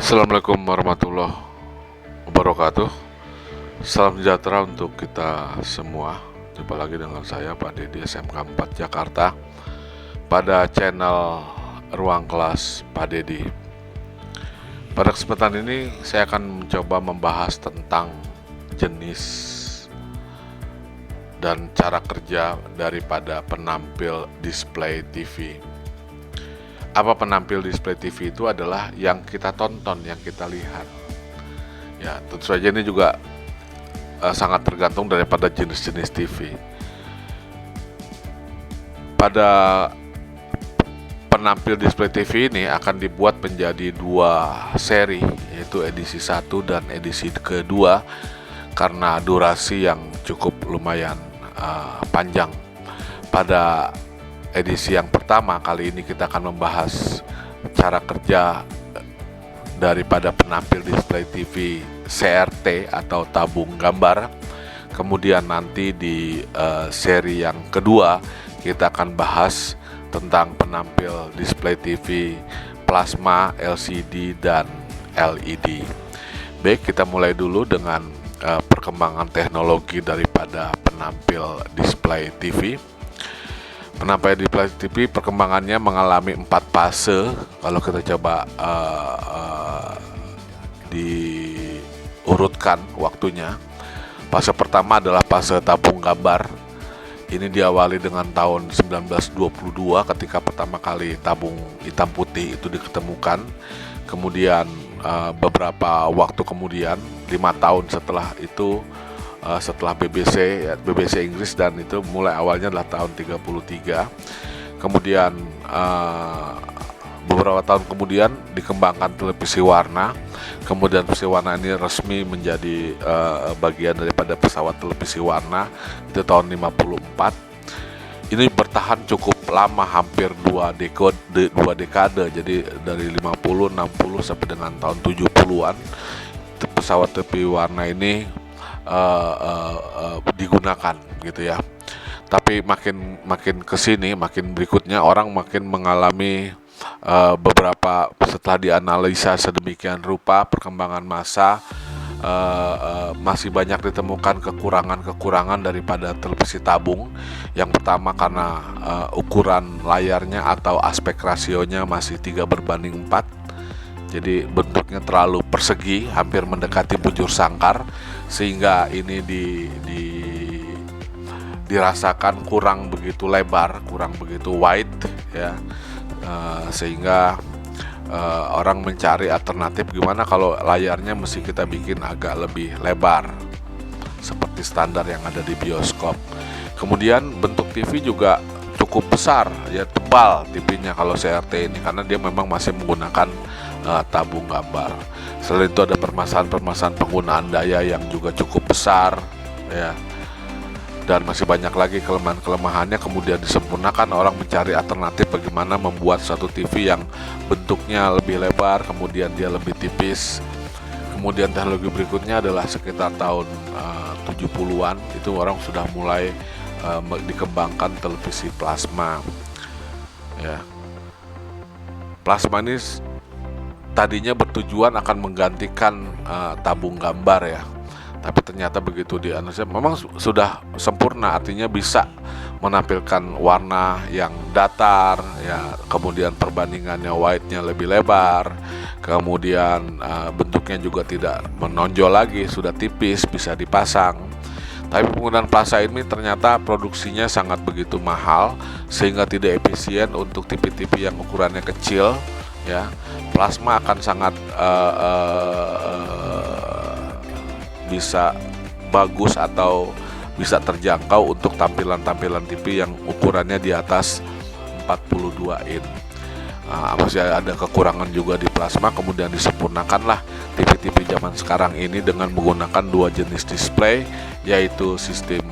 Assalamualaikum warahmatullahi wabarakatuh. Salam sejahtera untuk kita semua. Jumpa lagi dengan saya Pak Dedi, SMK 4 Jakarta, pada channel Ruang Kelas Pak Dedi. Pada kesempatan ini saya akan mencoba membahas tentang jenis dan cara kerja daripada penampil display TV. Apa penampil display TV itu adalah yang kita tonton, yang kita lihat. Ya, tentu saja ini juga sangat tergantung daripada jenis-jenis TV. Pada penampil display TV ini akan dibuat menjadi dua seri, yaitu edisi 1 dan edisi kedua, karena durasi yang cukup lumayan panjang. Pada edisi yang pertama kali ini kita akan membahas cara kerja daripada penampil display TV CRT atau tabung gambar. Kemudian nanti di seri yang kedua kita akan bahas tentang penampil display TV plasma, LCD, dan LED. Baik, kita mulai dulu dengan perkembangan teknologi daripada penampil display TV. Penampil display TV perkembangannya mengalami 4 fase. Kalau kita coba diurutkan waktunya, fase pertama adalah fase tabung gambar. Ini diawali dengan tahun 1922 ketika pertama kali tabung hitam putih itu diketemukan. Kemudian beberapa waktu kemudian, 5 tahun setelah itu, setelah BBC Inggris, dan itu mulai awalnya adalah tahun 33. Kemudian beberapa tahun kemudian dikembangkan televisi warna. Kemudian televisi warna ini resmi menjadi bagian daripada pesawat televisi warna itu tahun 54. Ini bertahan cukup lama, hampir 2 dekade. Jadi dari 50, 60 sampai dengan tahun 70-an pesawat televisi warna ini digunakan gitu ya. Tapi makin kesini, makin berikutnya orang makin mengalami beberapa, setelah dianalisa sedemikian rupa perkembangan masa, masih banyak ditemukan kekurangan daripada televisi tabung. Yang pertama karena ukuran layarnya atau aspek rasionya masih 3:4. Jadi bentuknya terlalu persegi, hampir mendekati bujur sangkar, sehingga ini dirasakan kurang begitu lebar, kurang begitu wide ya. Sehingga orang mencari alternatif gimana kalau layarnya mesti kita bikin agak lebih lebar seperti standar yang ada di bioskop. Kemudian bentuk TV juga cukup besar ya, tebal TV-nya kalau CRT ini, karena dia memang masih menggunakan tabung gambar. Selain itu ada permasalahan penggunaan daya yang juga cukup besar ya, dan masih banyak lagi kelemahannya. Kemudian disempurnakan, orang mencari alternatif bagaimana membuat satu TV yang bentuknya lebih lebar, kemudian dia lebih tipis. Kemudian teknologi berikutnya adalah sekitar tahun 70-an itu orang sudah mulai dikembangkan televisi plasma ya. Plasma ini tadinya bertujuan akan menggantikan tabung gambar ya, tapi ternyata begitu dianalisa memang sudah sempurna, artinya bisa menampilkan warna yang datar ya, kemudian perbandingannya wide-nya lebih lebar, kemudian bentuknya juga tidak menonjol lagi, sudah tipis, bisa dipasang. Tapi penggunaan plasma ini ternyata produksinya sangat begitu mahal, sehingga tidak efisien untuk TV-TV yang ukurannya kecil ya. Plasma akan sangat bisa bagus atau bisa terjangkau untuk tampilan-tampilan TV yang ukurannya di atas 42 in. Masih ada kekurangan juga di plasma. Kemudian disempurnakanlah TV-TV zaman sekarang ini dengan menggunakan 2 jenis display, yaitu sistem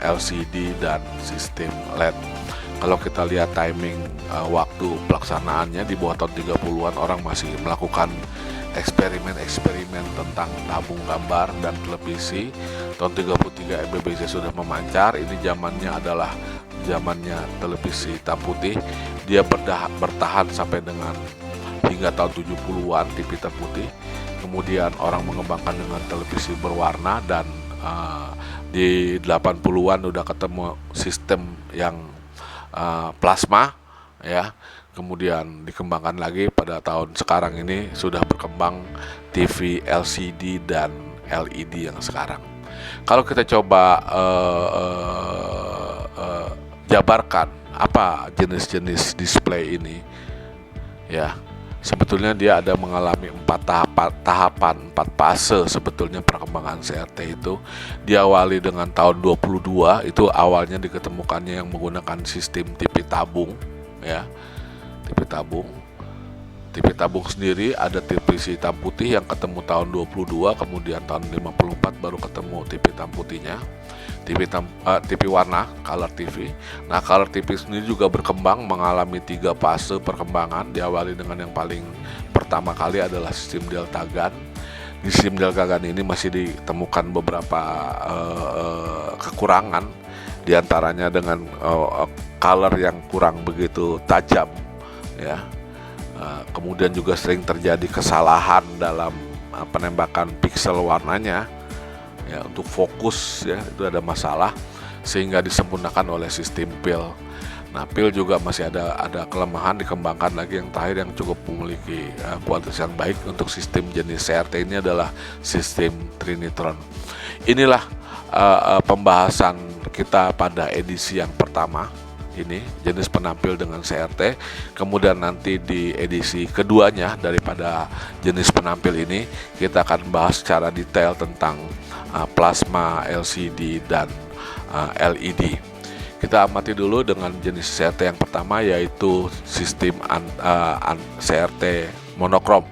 LCD dan sistem LED. Kalau kita lihat timing waktu pelaksanaannya, di bawah tahun 30-an orang masih melakukan eksperimen tentang tabung gambar dan televisi. Tahun 33 BBC sudah memancar. Ini zamannya adalah zamannya televisi hitam putih. Dia bertahan sampai dengan hingga tahun 70-an TV hitam putih. Kemudian orang mengembangkan dengan televisi berwarna, dan di 80-an udah ketemu sistem yang plasma ya. Kemudian dikembangkan lagi pada tahun sekarang ini sudah berkembang TV LCD dan LED yang sekarang. Kalau kita coba jabarkan apa jenis-jenis display ini ya, sebetulnya dia ada mengalami 4 fase sebetulnya perkembangan CRT itu. Diawali dengan tahun 22, itu awalnya diketemukannya yang menggunakan sistem TV tabung ya. TV tabung sendiri ada televisi hitam putih yang ketemu tahun 22, kemudian tahun 54 baru ketemu TV hitam putihnya. TV warna, color TV. Nah, color TV sendiri juga berkembang mengalami 3 fase perkembangan. Diawali dengan yang paling pertama kali adalah sistem delta gun. Di sistem delta gun ini masih ditemukan beberapa kekurangan, diantaranya dengan color yang kurang begitu tajam ya. Kemudian juga sering terjadi kesalahan dalam penembakan pixel warnanya ya, untuk fokus ya, itu ada masalah sehingga disempurnakan oleh sistem PIL. Nah, PIL juga masih ada kelemahan, dikembangkan lagi yang terakhir yang cukup memiliki kualitas yang baik untuk sistem jenis CRT ini adalah sistem Trinitron. Inilah pembahasan kita pada edisi yang pertama ini, jenis penampil dengan CRT. Kemudian nanti di edisi keduanya daripada jenis penampil ini kita akan bahas secara detail tentang plasma, LCD, dan LED. Kita amati dulu dengan jenis CRT yang pertama, yaitu sistem CRT monokrom.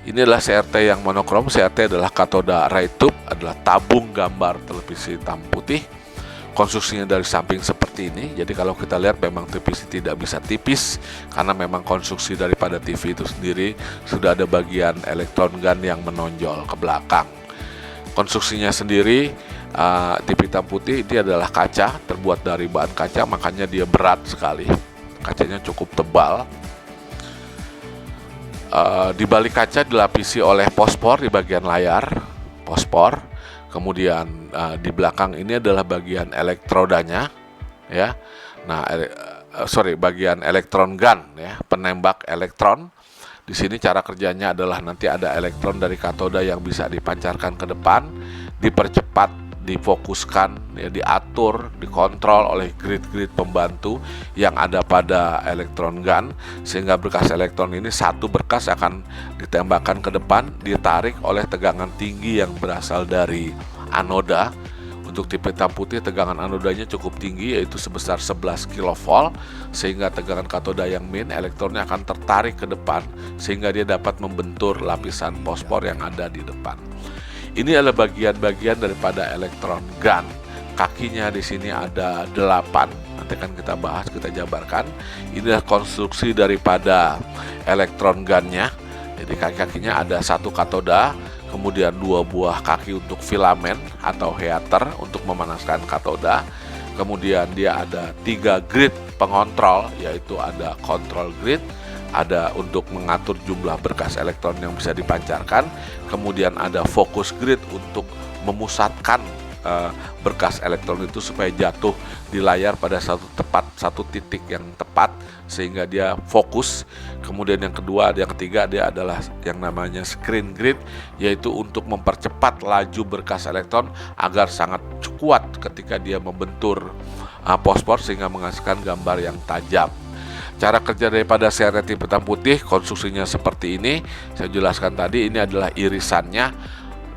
Inilah CRT yang monokrom. CRT adalah katoda ray tube, adalah tabung gambar televisi hitam putih. Konstruksinya dari samping seperti ini. Jadi kalau kita lihat memang televisi tidak bisa tipis, karena memang konstruksi daripada TV itu sendiri sudah ada bagian elektron gun yang menonjol ke belakang. Konstruksinya sendiri TV hitam putih ini adalah kaca, terbuat dari bahan kaca, makanya dia berat sekali. Kacanya cukup tebal. Di balik kaca dilapisi oleh pospor di bagian layar, pospor. Kemudian di belakang ini adalah bagian elektrodanya ya. Nah, bagian elektron gun ya, penembak elektron. Di sini cara kerjanya adalah nanti ada elektron dari katoda yang bisa dipancarkan ke depan, dipercepat, difokuskan, ya, diatur, dikontrol oleh grid-grid pembantu yang ada pada elektron gun, sehingga berkas elektron ini satu berkas akan ditembakkan ke depan, ditarik oleh tegangan tinggi yang berasal dari anoda. Untuk TV hitam putih tegangan anodanya cukup tinggi, yaitu sebesar 11 kV, sehingga tegangan katoda yang min, elektronnya akan tertarik ke depan sehingga dia dapat membentur lapisan fosfor yang ada di depan. Ini adalah bagian-bagian daripada elektron gun. Kakinya di sini ada 8. Nanti akan kita bahas, kita jabarkan. Inilah konstruksi daripada elektron gunnya. Jadi kaki-kakinya ada satu katoda, kemudian 2 buah kaki untuk filamen atau heater untuk memanaskan katoda. Kemudian dia ada 3 grid pengontrol, yaitu ada control grid, ada untuk mengatur jumlah berkas elektron yang bisa dipancarkan, kemudian ada focus grid untuk memusatkan berkas elektron itu supaya jatuh di layar pada satu titik yang tepat sehingga dia fokus. Kemudian yang ketiga dia adalah yang namanya screen grid, yaitu untuk mempercepat laju berkas elektron agar sangat kuat ketika dia membentur fosfor sehingga menghasilkan gambar yang tajam. Cara kerja daripada CRT TV hitam putih, konstruksinya seperti ini. Saya jelaskan tadi, ini adalah irisannya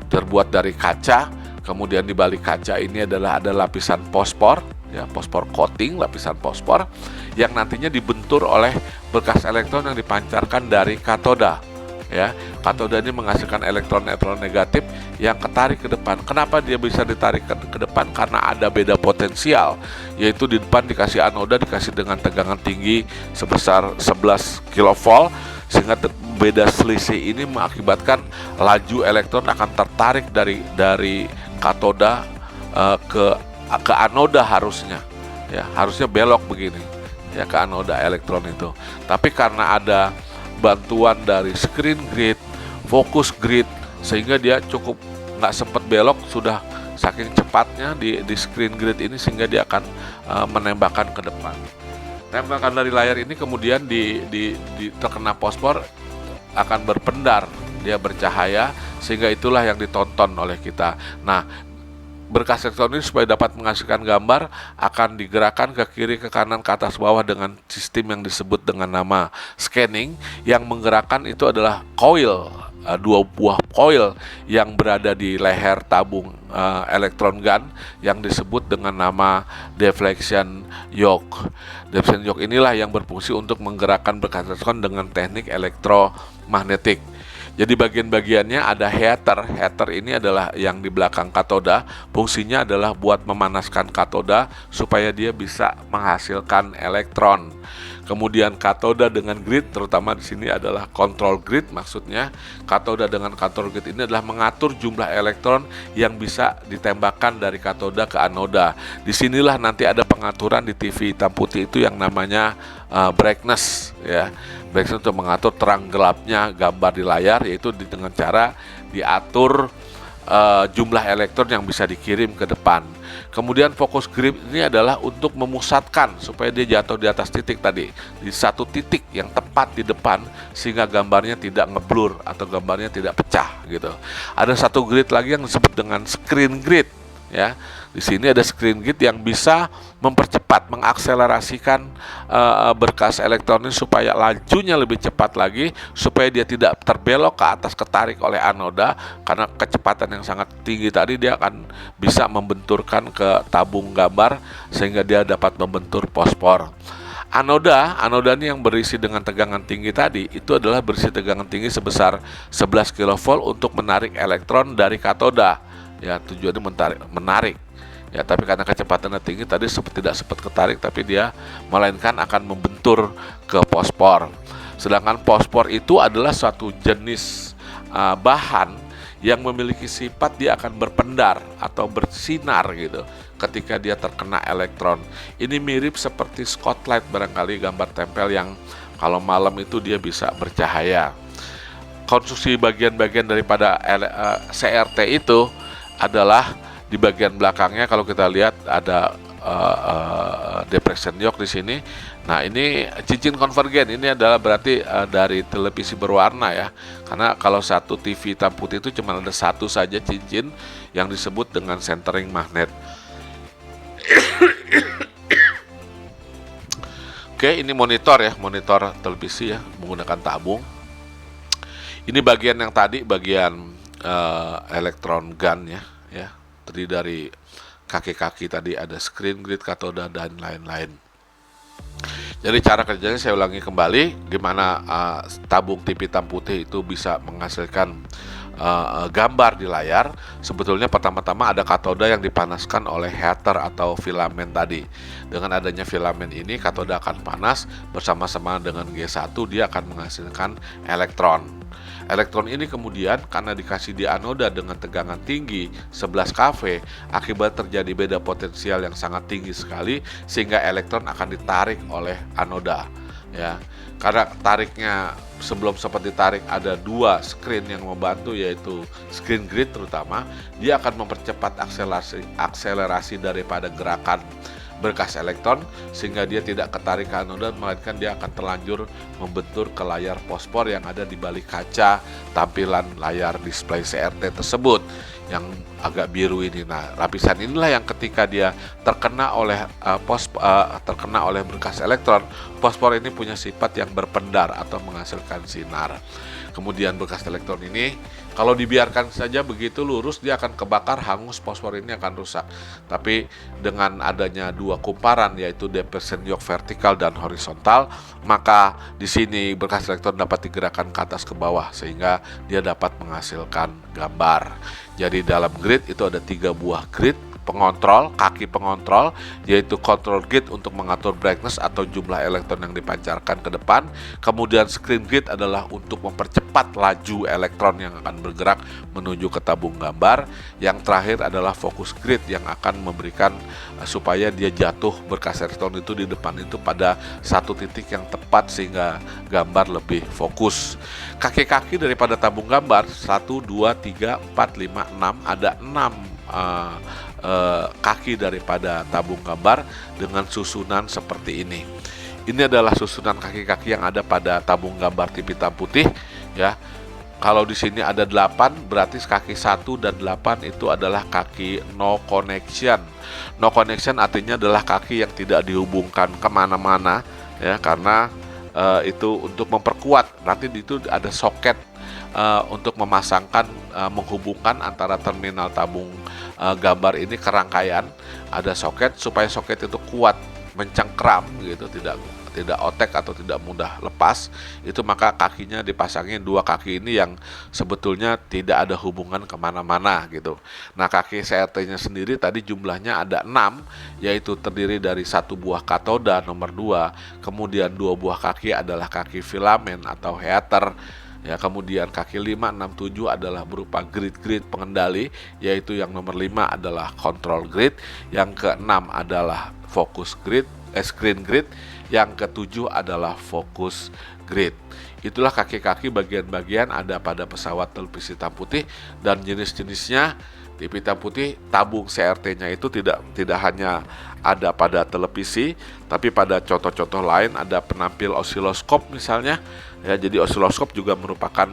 terbuat dari kaca. Kemudian di balik kaca ini ada lapisan fosfor, ya, fosfor coating, lapisan fosfor yang nantinya dibentur oleh berkas elektron yang dipancarkan dari katoda. Ya, katoda ini menghasilkan elektron negatif yang ketarik ke depan. Kenapa dia bisa ditarik ke depan? Karena ada beda potensial, yaitu di depan dikasih anoda, dikasih dengan tegangan tinggi sebesar 11 kV, sehingga beda selisih ini mengakibatkan laju elektron akan tertarik dari katoda ke anoda harusnya belok begini ya, ke anoda elektron itu. Tapi karena ada bantuan dari screen grid, focus grid, sehingga dia cukup nggak sempat belok, sudah saking cepatnya di screen grid ini sehingga dia akan menembakkan ke depan. Tembakan dari layar ini kemudian di terkena fosfor akan berpendar, dia bercahaya, sehingga itulah yang ditonton oleh kita. Nah, berkas elektronik supaya dapat menghasilkan gambar akan digerakkan ke kiri, ke kanan, ke atas, bawah dengan sistem yang disebut dengan nama scanning. Yang menggerakkan itu adalah coil, dua buah coil yang berada di leher tabung elektron gun yang disebut dengan nama deflection yoke. Deflection yoke inilah yang berfungsi untuk menggerakkan berkas elektron dengan teknik elektromagnetik. Jadi bagian-bagiannya ada heater. Heater ini adalah yang di belakang katoda. Fungsinya adalah buat memanaskan katoda supaya dia bisa menghasilkan elektron. Kemudian katoda dengan grid, terutama di sini adalah control grid, maksudnya katoda dengan control grid ini adalah mengatur jumlah elektron yang bisa ditembakkan dari katoda ke anoda. Disinilah nanti ada pengaturan di TV hitam putih itu yang namanya brightness, ya. Brightness untuk mengatur terang gelapnya gambar di layar, yaitu dengan cara diatur jumlah elektron yang bisa dikirim ke depan. Kemudian fokus grid ini adalah untuk memusatkan supaya dia jatuh di atas titik tadi, di satu titik yang tepat di depan, sehingga gambarnya tidak ngeblur atau gambarnya tidak pecah gitu. Ada satu grid lagi yang disebut dengan screen grid, ya. Di sini ada screen grid yang bisa mempercepat, mengakselerasikan berkas elektronik supaya lajunya lebih cepat lagi, supaya dia tidak terbelok ke atas, ketarik oleh anoda, karena kecepatan yang sangat tinggi tadi dia akan bisa membenturkan ke tabung gambar sehingga dia dapat membentur fosfor. Anoda ini yang berisi dengan tegangan tinggi tadi, itu adalah berisi tegangan tinggi sebesar 11 kV untuk menarik elektron dari katoda. Ya, tujuannya menarik. Ya, tapi karena kecepatannya tinggi tadi tidak sempat ketarik, tapi dia melainkan akan membentur ke fosfor. Sedangkan fosfor itu adalah suatu jenis bahan yang memiliki sifat dia akan berpendar atau bersinar gitu ketika dia terkena elektron. Ini mirip seperti spotlight barangkali, gambar tempel yang kalau malam itu dia bisa bercahaya. Konstruksi bagian-bagian daripada CRT itu adalah di bagian belakangnya, kalau kita lihat ada deflection yoke di sini. Nah, ini cincin konvergen. Ini adalah berarti dari televisi berwarna, ya. Karena kalau satu TV hitam putih itu cuma ada satu saja cincin yang disebut dengan centering magnet. Oke, ini monitor, ya, monitor televisi, ya, menggunakan tabung. Ini bagian yang tadi, bagian elektron gun, ya, terdiri dari kaki-kaki tadi, ada screen grid, katoda, dan lain-lain. Jadi cara kerjanya saya ulangi kembali, gimana tabung TV hitam putih itu bisa menghasilkan gambar di layar. Sebetulnya pertama-tama ada katoda yang dipanaskan oleh heater atau filamen tadi. Dengan adanya filamen ini, katoda akan panas, bersama-sama dengan G1 dia akan menghasilkan elektron. Elektron ini kemudian karena dikasih di anoda dengan tegangan tinggi 11 kV, akibat terjadi beda potensial yang sangat tinggi sekali, sehingga elektron akan ditarik oleh anoda, ya. Karena tariknya sebelum sempat ditarik ada dua screen yang membantu, yaitu screen grid terutama, dia akan mempercepat akselerasi daripada gerakan berkas elektron sehingga dia tidak ketarik ke anoda, melainkan dia akan terlanjur membentur ke layar fosfor yang ada di balik kaca tampilan layar display CRT tersebut yang agak biru ini. Nah, lapisan inilah yang ketika dia terkena oleh berkas elektron, fosfor ini punya sifat yang berpendar atau menghasilkan sinar. Kemudian berkas elektron ini kalau dibiarkan saja begitu lurus, dia akan kebakar, hangus, fosfor ini akan rusak. Tapi dengan adanya dua kumparan, yaitu deflection yoke vertikal dan horizontal, maka di sini berkas elektron dapat digerakkan ke atas ke bawah sehingga dia dapat menghasilkan gambar. Jadi dalam grid itu ada 3 buah grid, pengontrol, kaki pengontrol, yaitu control gate untuk mengatur brightness atau jumlah elektron yang dipancarkan ke depan. Kemudian screen gate adalah untuk mempercepat laju elektron yang akan bergerak menuju ke tabung gambar. Yang terakhir adalah focus grid yang akan memberikan supaya dia jatuh berkas elektron itu di depan itu pada satu titik yang tepat sehingga gambar lebih fokus. Kaki-kaki daripada tabung gambar 1, 2, 3, 4, 5, 6, ada 6 kaki daripada tabung gambar dengan susunan seperti ini. Ini adalah susunan kaki-kaki yang ada pada tabung gambar TV hitam putih ya. Kalau di sini ada 8, berarti kaki 1 dan 8 itu adalah kaki no connection. No connection artinya adalah kaki yang tidak dihubungkan kemana-mana ya, karena itu untuk memperkuat. Nanti itu ada soket untuk memasangkan menghubungkan antara terminal tabung gambar ini ke rangkaian. Ada soket supaya soket itu kuat, mencengkram gitu, tidak otek atau tidak mudah lepas. Itu maka kakinya dipasangin 2 kaki ini yang sebetulnya tidak ada hubungan kemana-mana gitu. Nah, kaki CRT-nya sendiri tadi jumlahnya ada 6, yaitu terdiri dari 1 buah katoda nomor 2, kemudian 2 buah kaki adalah kaki filamen atau heater. Ya, kemudian kaki 5, 6, 7 adalah berupa grid-grid pengendali, yaitu yang nomor 5 adalah control grid, yang ke-6 adalah focus grid, screen grid, yang ke-7 adalah focus grid. Itulah kaki-kaki bagian-bagian ada pada pesawat televisi hitam putih, dan jenis-jenisnya TV hitam putih tabung CRT-nya itu tidak hanya ada pada televisi, tapi pada contoh-contoh lain ada penampil osiloskop misalnya ya. Jadi osiloskop juga merupakan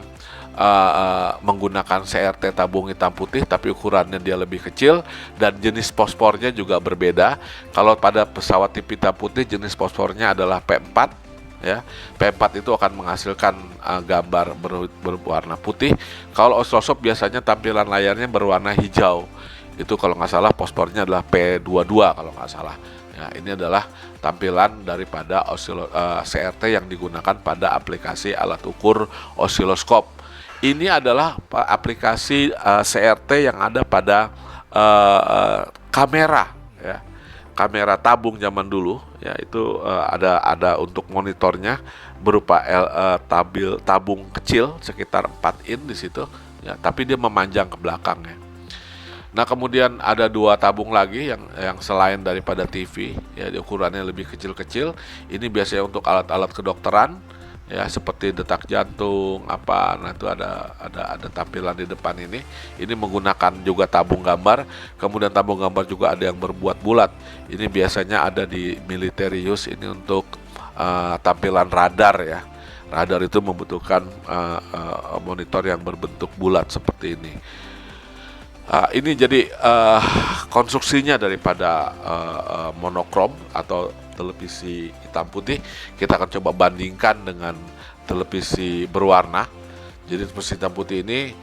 menggunakan CRT tabung hitam putih, tapi ukurannya dia lebih kecil dan jenis fosfornya juga berbeda. Kalau pada pesawat TV hitam putih jenis fosfornya adalah P4 ya. P4 itu akan menghasilkan gambar berwarna putih. Kalau osiloskop biasanya tampilan layarnya berwarna hijau. Itu kalau nggak salah fosfornya adalah P22 kalau nggak salah. Ya, ini adalah tampilan daripada CRT yang digunakan pada aplikasi alat ukur osiloskop. Ini adalah aplikasi CRT yang ada pada kamera ya. Kamera tabung zaman dulu ya, itu ada untuk monitornya berupa tabung kecil sekitar 4 in di situ ya, tapi dia memanjang ke belakang ya. Nah, kemudian ada 2 tabung lagi yang selain daripada TV ya, ukurannya lebih kecil-kecil. Ini biasanya untuk alat-alat kedokteran ya, seperti detak jantung apa. Nah, itu ada tampilan di depan ini. Ini menggunakan juga tabung gambar. Kemudian tabung gambar juga ada yang berbuat bulat. Ini biasanya ada di military use, ini untuk tampilan radar ya. Radar itu membutuhkan monitor yang berbentuk bulat seperti ini. Ini jadi konstruksinya daripada monokrom atau televisi hitam putih. Kita akan coba bandingkan dengan televisi berwarna. Jadi televisi hitam putih ini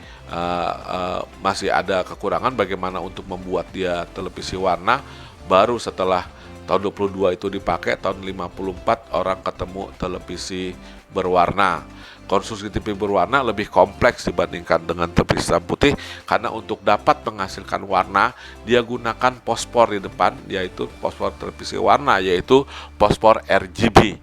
masih ada kekurangan bagaimana untuk membuat dia televisi warna. Baru setelah tahun 22 itu dipakai, tahun 54 orang ketemu televisi berwarna. Konstruksi TV berwarna lebih kompleks dibandingkan dengan televisi hitam putih, karena untuk dapat menghasilkan warna dia gunakan fosfor di depan, yaitu fosfor televisi warna, yaitu fosfor RGB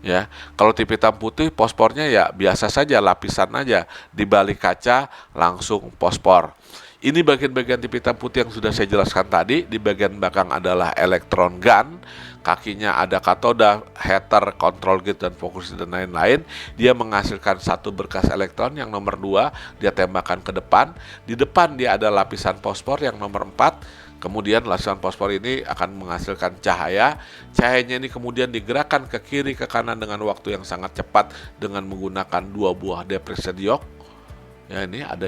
ya. Kalau TV hitam putih fosfornya ya biasa saja, lapisan aja, di balik kaca langsung fosfor. Ini bagian-bagian TV hitam putih yang sudah saya jelaskan tadi. Di bagian belakang adalah elektron gun, kakinya ada katoda, heater, control gate, dan fokus dan lain-lain. Dia menghasilkan satu berkas elektron yang nomor 2, dia tembakan ke depan. Di depan dia ada lapisan fosfor yang nomor 4. Kemudian lapisan fosfor ini akan menghasilkan cahaya. Cahayanya ini kemudian digerakkan ke kiri ke kanan dengan waktu yang sangat cepat dengan menggunakan 2 buah depression yoke. Ya, ini ada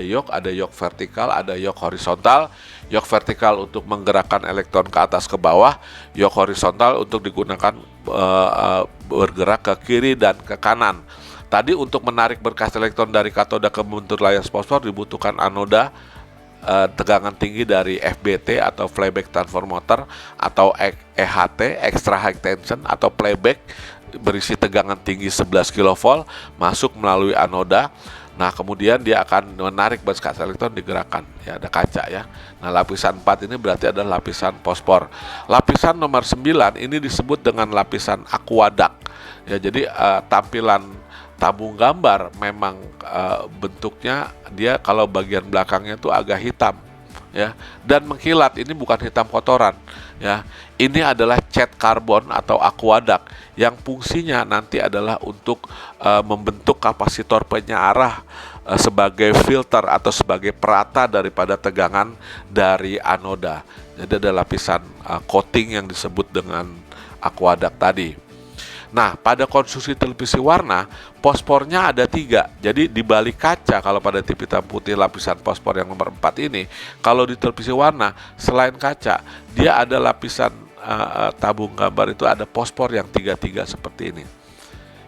yoke vertikal, ada yoke horizontal. Yoke vertikal untuk menggerakkan elektron ke atas ke bawah, yoke horizontal untuk digunakan bergerak ke kiri dan ke kanan. Tadi untuk menarik berkas elektron dari katoda ke bentur layar fosfor dibutuhkan anoda tegangan tinggi dari FBT atau flyback transfer motor, atau EHT, extra high tension, atau playback berisi tegangan tinggi 11 kV masuk melalui anoda. Nah, kemudian dia akan menarik berkas elektron digerakkan. Ya, ada kaca ya. Nah, lapisan 4 ini berarti adalah lapisan fosfor. Lapisan nomor 9 ini disebut dengan lapisan aquadak. Ya, jadi tampilan tabung gambar memang bentuknya dia kalau bagian belakangnya itu agak hitam ya, dan mengkilat. Ini bukan hitam kotoran ya. Ini adalah cat karbon atau aquadak yang fungsinya nanti adalah untuk membentuk kapasitor penyearah sebagai filter atau sebagai perata daripada tegangan dari anoda. Jadi ada lapisan coating yang disebut dengan aquadak tadi. Nah, pada konstruksi televisi warna, fosfornya ada 3. Jadi di balik kaca, kalau pada TV hitam putih lapisan fosfor yang nomor 4 ini, kalau di televisi warna, selain kaca, dia ada lapisan tabung gambar itu ada fosfor yang 3 seperti ini.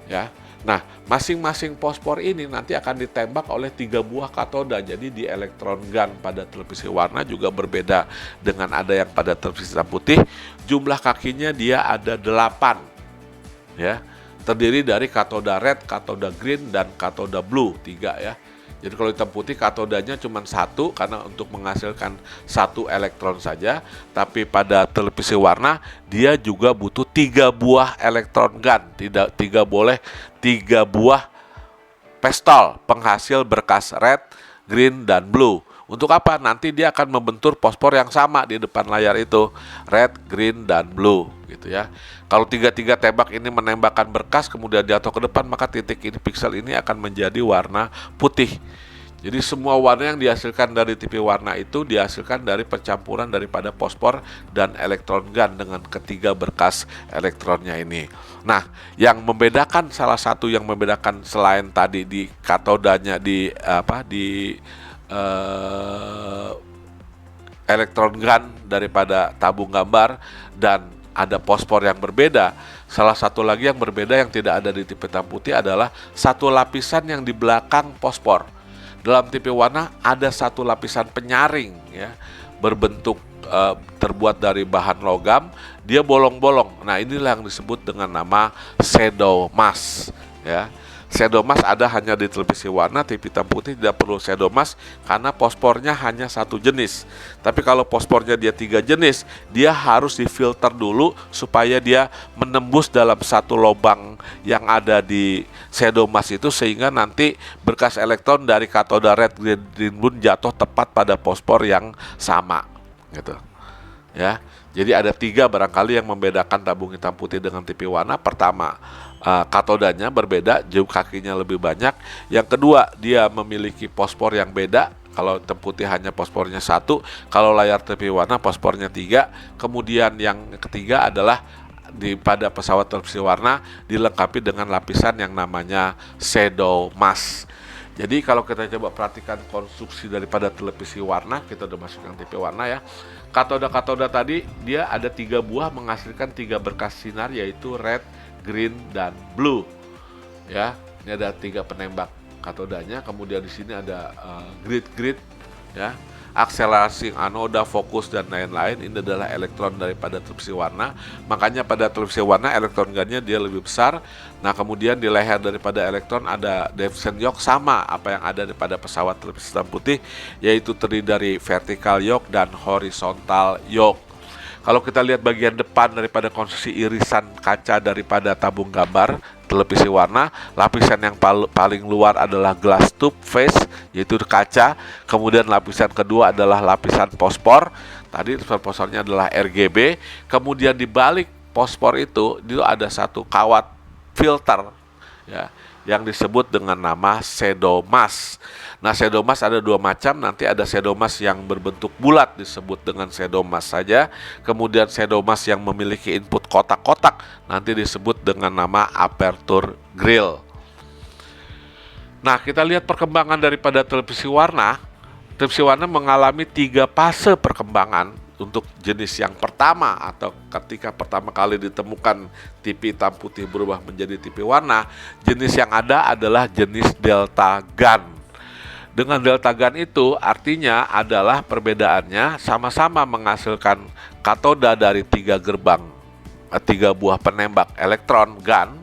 Ya. Nah, masing-masing fosfor ini nanti akan ditembak oleh 3 buah katoda. Jadi di elektron gun pada televisi warna juga berbeda dengan ada yang pada televisi hitam putih. Jumlah kakinya dia ada 8. Ya, terdiri dari katoda red, katoda green, dan katoda blue 3 ya. Jadi kalau hitam putih katodanya cuma 1 karena untuk menghasilkan 1 elektron saja. Tapi pada televisi warna dia juga butuh 3 buah elektron gun. Tidak boleh 3 buah pistol penghasil berkas red, green, dan blue. Untuk apa? Nanti dia akan membentur fosfor yang sama di depan layar itu, red, green, dan blue gitu ya. Kalau 3 tembak ini menembakkan berkas kemudian jatuh ke depan, maka titik ini, piksel ini akan menjadi warna putih. Jadi semua warna yang dihasilkan dari TV warna itu dihasilkan dari percampuran daripada fosfor dan elektron gun dengan ketiga berkas elektronnya ini. Nah, yang membedakan, salah satu yang membedakan selain tadi di katodanya di elektron gun daripada tabung gambar dan ada fosfor yang berbeda. Salah satu lagi yang berbeda yang tidak ada di TV hitam putih adalah satu lapisan yang di belakang fosfor. Dalam TV warna ada satu lapisan penyaring ya, berbentuk terbuat dari bahan logam, dia bolong-bolong. Nah, inilah yang disebut dengan nama shadow mask ya. Shadow mask ada hanya di televisi warna, TV hitam putih tidak perlu shadow mask karena fosfornya hanya 1 jenis. Tapi kalau fosfornya dia 3 jenis, dia harus difilter dulu supaya dia menembus dalam satu lubang yang ada di shadow mask itu, sehingga nanti berkas elektron dari katoda red, green, blue jatuh tepat pada fosfor yang sama, gitu. Ya, jadi ada 3 barangkali yang membedakan tabung hitam putih dengan TV warna. Pertama, katodanya berbeda, jauh kakinya lebih banyak. Yang kedua, dia memiliki fosfor yang beda. Kalau hitam putih hanya fosfornya 1, kalau layar TV warna fosfornya 3. Kemudian yang ketiga adalah pada pesawat televisi warna dilengkapi dengan lapisan yang namanya shadow mask. Jadi kalau kita coba perhatikan konstruksi daripada televisi warna, kita udah masuk yang TV warna ya. Katoda-katoda tadi dia ada 3 buah menghasilkan 3 berkas sinar, yaitu red, green, dan blue. Ya, ini ada 3 penembak katodanya. Kemudian di sini ada grid ya, akselerasi anoda, fokus, dan lain-lain. Ini adalah elektron daripada televisi warna. Makanya pada televisi warna elektron gunnya dia lebih besar. Nah, kemudian di leher daripada elektron ada Davison yoke, sama apa yang ada pada pesawat televisi hitam putih, yaitu terdiri dari vertical yoke dan horizontal yoke. Kalau kita lihat bagian depan daripada konstruksi irisan kaca daripada tabung gambar televisi warna, lapisan yang paling luar adalah glass tube face, yaitu kaca. Kemudian lapisan kedua adalah lapisan fosfor. Tadi fosfornya adalah RGB. Kemudian di balik fosfor itu ada satu kawat filter ya, yang disebut dengan nama shadow mask. Nah, shadow mask ada 2 macam. Nanti ada shadow mask yang berbentuk bulat disebut dengan shadow mask saja. Kemudian shadow mask yang memiliki input kotak-kotak nanti disebut dengan nama aperture grill. Nah, kita lihat perkembangan daripada televisi warna. Televisi warna mengalami 3 fase perkembangan. Untuk jenis yang pertama atau ketika pertama kali ditemukan TV hitam putih berubah menjadi TV warna, jenis yang ada adalah jenis delta gun. Dengan delta gun itu artinya adalah perbedaannya sama-sama menghasilkan katoda dari 3 buah penembak elektron gun.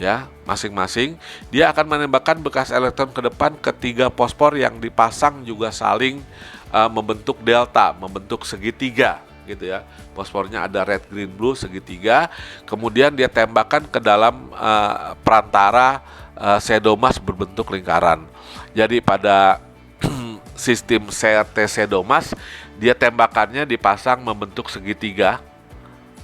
ya, masing-masing dia akan menembakkan bekas elektron ke depan ke 3 fosfor yang dipasang juga saling membentuk delta, membentuk segitiga gitu ya. Fosfornya ada red, green, blue, segitiga. Kemudian dia tembakkan ke dalam perantara pseudomas berbentuk lingkaran. Jadi pada sistem CRT pseudomas, dia tembakannya dipasang membentuk segitiga,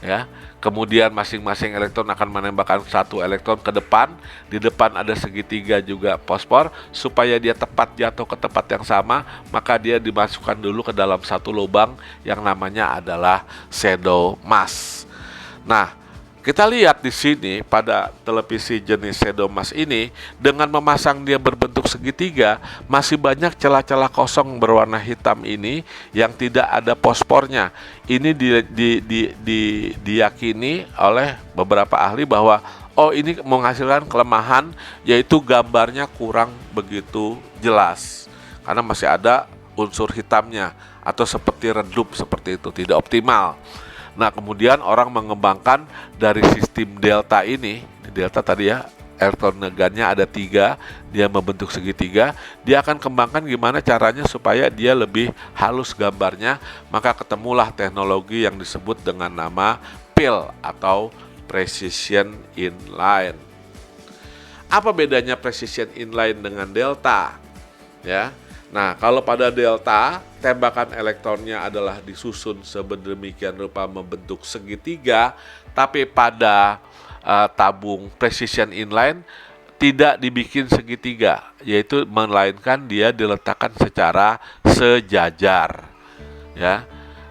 ya. Kemudian masing-masing elektron akan menembakkan 1 elektron ke depan. Di depan ada segitiga juga fosfor. Supaya dia tepat jatuh ke tempat yang sama, maka dia dimasukkan dulu ke dalam satu lubang yang namanya adalah pseudomas. Nah, kita lihat di sini pada televisi jenis pseudomas ini, dengan memasang dia berbentuk segitiga, masih banyak celah-celah kosong berwarna hitam ini yang tidak ada fosfornya. Ini diyakini oleh beberapa ahli bahwa ini menghasilkan kelemahan, yaitu gambarnya kurang begitu jelas karena masih ada unsur hitamnya atau seperti redup seperti itu, tidak optimal. Nah, kemudian orang mengembangkan dari sistem delta ini. Delta tadi ya, elektron negannya ada 3, dia membentuk segitiga. Dia akan kembangkan gimana caranya supaya dia lebih halus gambarnya. Maka ketemulah teknologi yang disebut dengan nama PIL atau Precision Inline. Apa bedanya Precision Inline dengan delta? Ya. Nah, kalau pada delta, tembakan elektronnya adalah disusun sedemikian rupa membentuk segitiga, tapi pada tabung precision inline tidak dibikin segitiga, yaitu melainkan dia diletakkan secara sejajar, ya.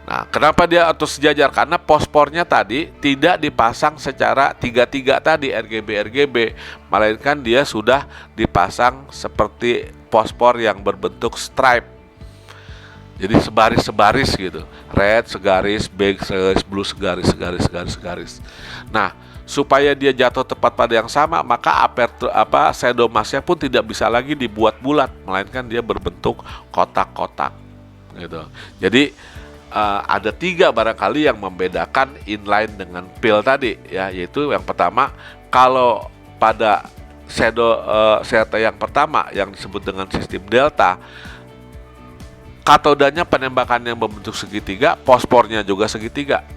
Nah, kenapa dia harus sejajar? Karena fosfornya tadi tidak dipasang secara tiga-tiga tadi RGB, melainkan dia sudah dipasang seperti fosfor yang berbentuk stripe. Jadi sebaris-sebaris gitu. Red segaris, black segaris, blue segaris. Nah, supaya dia jatuh tepat pada yang sama, maka pseudomasnya pun tidak bisa lagi dibuat bulat, melainkan dia berbentuk kotak-kotak gitu. Jadi ada 3 barangkali yang membedakan inline dengan PIL tadi ya, yaitu yang pertama, kalau pada CRT yang pertama yang disebut dengan sistem delta, katodanya penembakan yang berbentuk segitiga, fosfornya juga segitiga,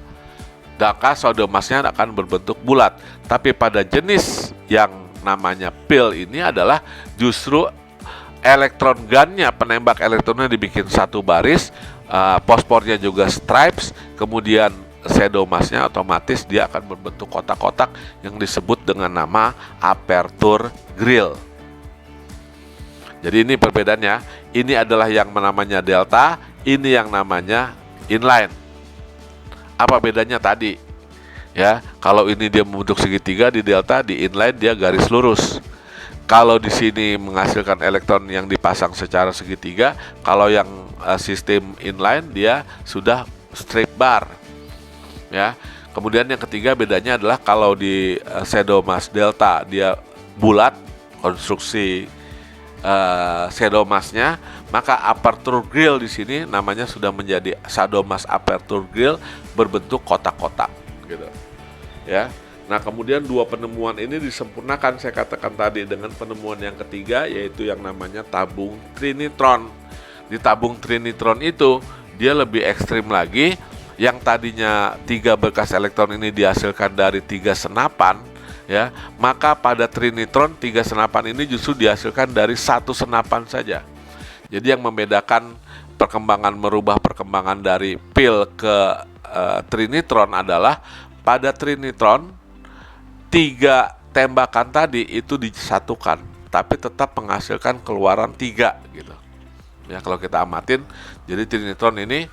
maka pseudomasnya akan berbentuk bulat. Tapi pada jenis yang namanya PIL ini adalah justru elektron gunnya, penembak elektronnya dibikin satu baris, fosfornya juga stripes, kemudian pseudomasnya otomatis dia akan berbentuk kotak-kotak yang disebut dengan nama aperture grill. Jadi ini perbedaannya, ini adalah yang namanya delta, ini yang namanya inline. Apa bedanya tadi? Ya, kalau ini dia membentuk segitiga di delta, di inline dia garis lurus. Kalau di sini menghasilkan elektron yang dipasang secara segitiga, kalau yang sistem inline dia sudah straight bar. Ya. Kemudian yang ketiga bedanya adalah kalau di pseudomas delta dia bulat konstruksi pseudomasnya, maka aperture grill di sini namanya sudah menjadi pseudomas aperture grill berbentuk kotak-kotak gitu. Ya. Nah, kemudian 2 penemuan ini disempurnakan saya katakan tadi dengan penemuan yang ketiga, yaitu yang namanya tabung trinitron. Di tabung trinitron itu dia lebih ekstrim lagi. Yang tadinya 3 bekas elektron ini dihasilkan dari 3 senapan, ya, maka pada trinitron 3 senapan ini justru dihasilkan dari 1 senapan saja. Jadi yang membedakan merubah perkembangan dari PIL ke trinitron adalah pada trinitron 3 tembakan tadi itu disatukan, tapi tetap menghasilkan keluaran 3 gitu. Ya, kalau kita amatin, jadi trinitron ini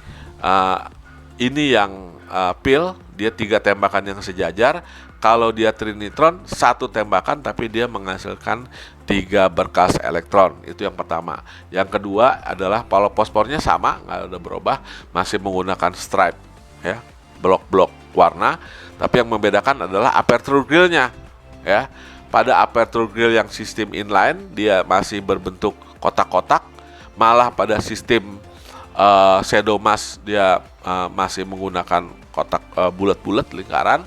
yang PIL dia 3 tembakan yang sejajar. Kalau dia trinitron 1 tembakan tapi dia menghasilkan 3 berkas elektron. Itu yang pertama. Yang kedua adalah kalau fosfornya sama, nggak ada berubah, masih menggunakan stripe, ya, blok-blok warna. Tapi yang membedakan adalah aperture grillnya, ya. Pada aperture grill yang sistem inline dia masih berbentuk kotak-kotak, malah pada sistem pseudomas dia masih menggunakan kotak bulat-bulat lingkaran,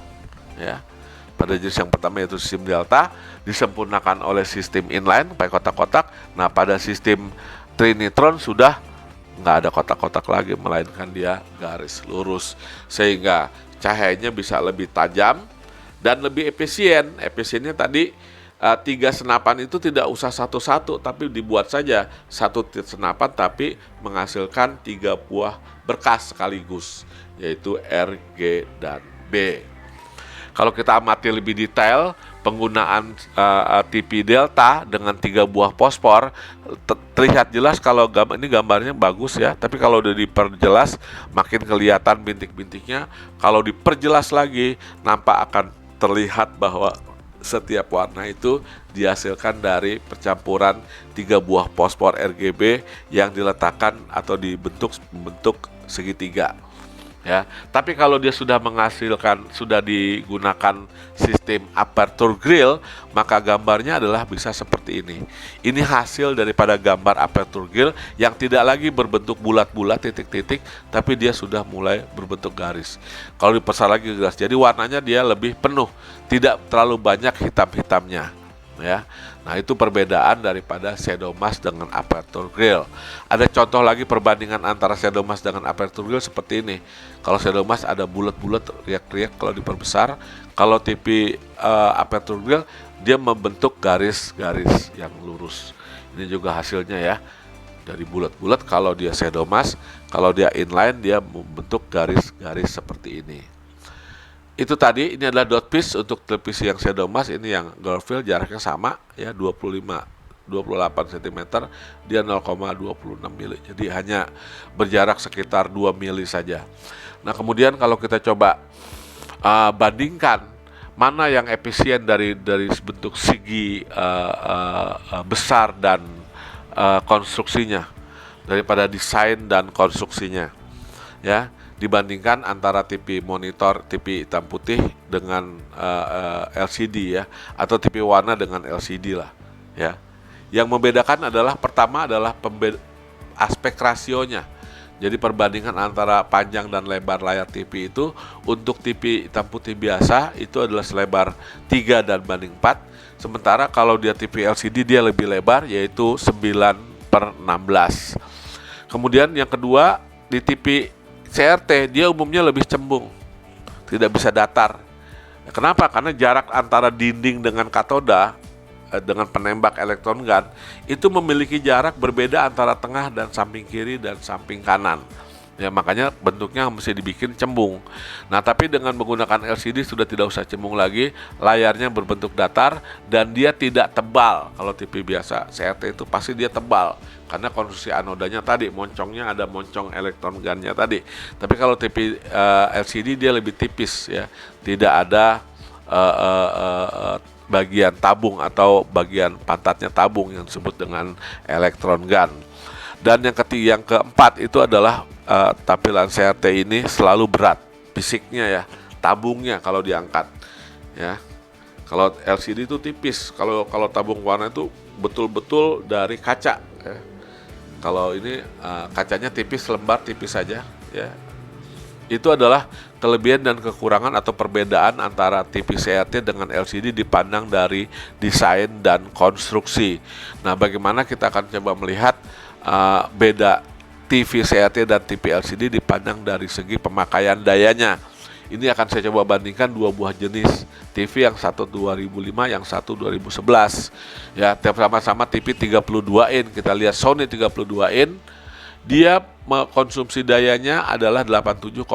ya. pada jenis yang pertama yaitu sistem delta, disempurnakan oleh sistem inline pakai kotak-kotak. Nah, pada sistem trinitron sudah nggak ada kotak-kotak lagi, melainkan dia garis lurus, sehingga cahayanya bisa lebih tajam dan lebih efisien. Efisiennya tadi 3 senapan itu tidak usah satu-satu, tapi dibuat saja satu senapan tapi menghasilkan 3 buah berkas sekaligus, yaitu R, G, dan B. Kalau kita amati lebih detail penggunaan TV delta dengan 3 buah fosfor, terlihat jelas. Kalau ini gambarnya bagus ya, tapi kalau udah diperjelas makin kelihatan bintik-bintiknya. Kalau diperjelas lagi, nampak akan terlihat bahwa setiap warna itu dihasilkan dari percampuran 3 buah fosfor RGB yang diletakkan atau membentuk segitiga. Ya, tapi kalau dia sudah digunakan sistem aperture grill, maka gambarnya adalah bisa seperti ini. Ini hasil daripada gambar aperture grill yang tidak lagi berbentuk bulat-bulat titik-titik, tapi dia sudah mulai berbentuk garis. Kalau dipesar lagi garis, jadi warnanya dia lebih penuh, tidak terlalu banyak hitam-hitamnya. Ya, nah itu perbedaan daripada shadow mask dengan aperture grill. Ada contoh lagi perbandingan antara shadow mask dengan aperture grill seperti ini. Kalau shadow mask ada bulat-bulat, riak-riak kalau diperbesar. Kalau TV aperture grill dia membentuk garis-garis yang lurus. Ini juga hasilnya ya, dari bulat-bulat kalau dia shadow mask. Kalau dia inline dia membentuk garis-garis seperti ini. Itu tadi, ini adalah dot piece untuk televisi yang shadow mask. Ini yang Garfield, jaraknya sama ya, 28 cm, dia 0,26 mili. Jadi hanya berjarak sekitar 2 mili saja. Nah, kemudian kalau kita coba bandingkan mana yang efisien dari bentuk segi besar dan konstruksinya, daripada desain dan konstruksinya ya, dibandingkan antara TV monitor, TV hitam putih dengan LCD ya, atau TV warna dengan LCD lah ya. Yang membedakan adalah pertama adalah aspek rasionya. Jadi perbandingan antara panjang dan lebar layar TV itu, untuk TV hitam putih biasa itu adalah selebar 3 dan banding 4. Sementara kalau dia TV LCD dia lebih lebar, yaitu 9/16. Kemudian yang kedua, di TV CRT dia umumnya lebih cembung, tidak bisa datar. Kenapa? Karena jarak antara dinding dengan katoda dengan penembak elektron gun itu memiliki jarak berbeda antara tengah dan samping kiri dan samping kanan. Ya, makanya bentuknya mesti dibikin cembung. Nah, tapi dengan menggunakan LCD sudah tidak usah cembung lagi, layarnya berbentuk datar dan dia tidak tebal. Kalau TV biasa CRT itu pasti dia tebal karena konstruksi anodanya tadi, moncongnya ada moncong elektron gunnya tadi. Tapi kalau TV LCD dia lebih tipis ya, tidak ada bagian tabung atau bagian pantatnya tabung yang disebut dengan elektron gun. Dan yang keempat itu adalah tampilan CRT ini selalu berat fisiknya ya, tabungnya kalau diangkat ya. Kalau LCD itu tipis, kalau tabung warna itu betul-betul dari kaca ya. Kalau ini kacanya tipis, lembar tipis saja ya. Itu adalah kelebihan dan kekurangan atau perbedaan antara TV CRT dengan LCD dipandang dari desain dan konstruksi. Nah, bagaimana kita akan coba melihat beda TV CRT dan TV LCD dipandang dari segi pemakaian dayanya. Ini akan saya coba bandingkan 2 buah jenis TV, yang satu 2005, yang satu 2011. Ya, sama-sama TV 32 in. Kita lihat Sony 32 in, dia konsumsi dayanya adalah 87,6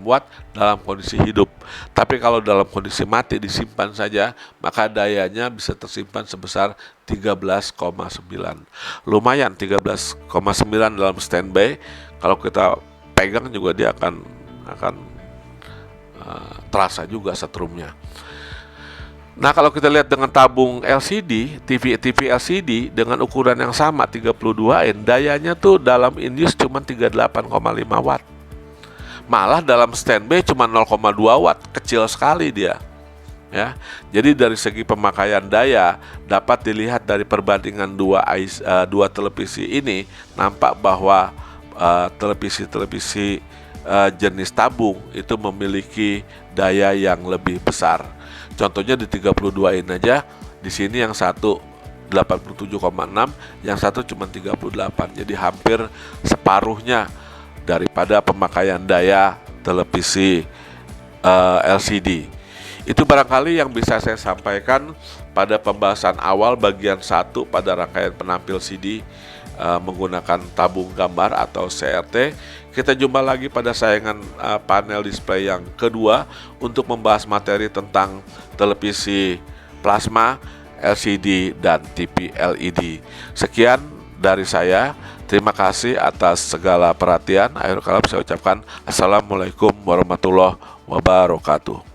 watt dalam kondisi hidup. Tapi kalau dalam kondisi mati disimpan saja, maka dayanya bisa tersimpan sebesar 13,9. Lumayan 13,9 dalam standby. Kalau kita pegang juga dia akan terasa juga setrumnya. Nah, kalau kita lihat dengan tabung LCD, TV LCD dengan ukuran yang sama 32 in, dayanya tuh dalam in use cuma 38,5 watt. Malah dalam standby cuma 0,2 watt, kecil sekali dia. Ya. Jadi dari segi pemakaian daya dapat dilihat dari perbandingan dua televisi ini, nampak bahwa televisi jenis tabung itu memiliki daya yang lebih besar. Contohnya di 32 in aja, di sini yang satu 87,6, yang satu cuma 38. Jadi hampir separuhnya daripada pemakaian daya televisi LCD. Itu barangkali yang bisa saya sampaikan pada pembahasan awal bagian 1 pada rangkaian penampil CD menggunakan tabung gambar atau CRT. Kita jumpa lagi pada sayangan panel display yang kedua untuk membahas materi tentang televisi plasma, LCD, dan TV LED. Sekian dari saya. Terima kasih atas segala perhatian. Akhirul kalam saya ucapkan Assalamualaikum warahmatullahi wabarakatuh.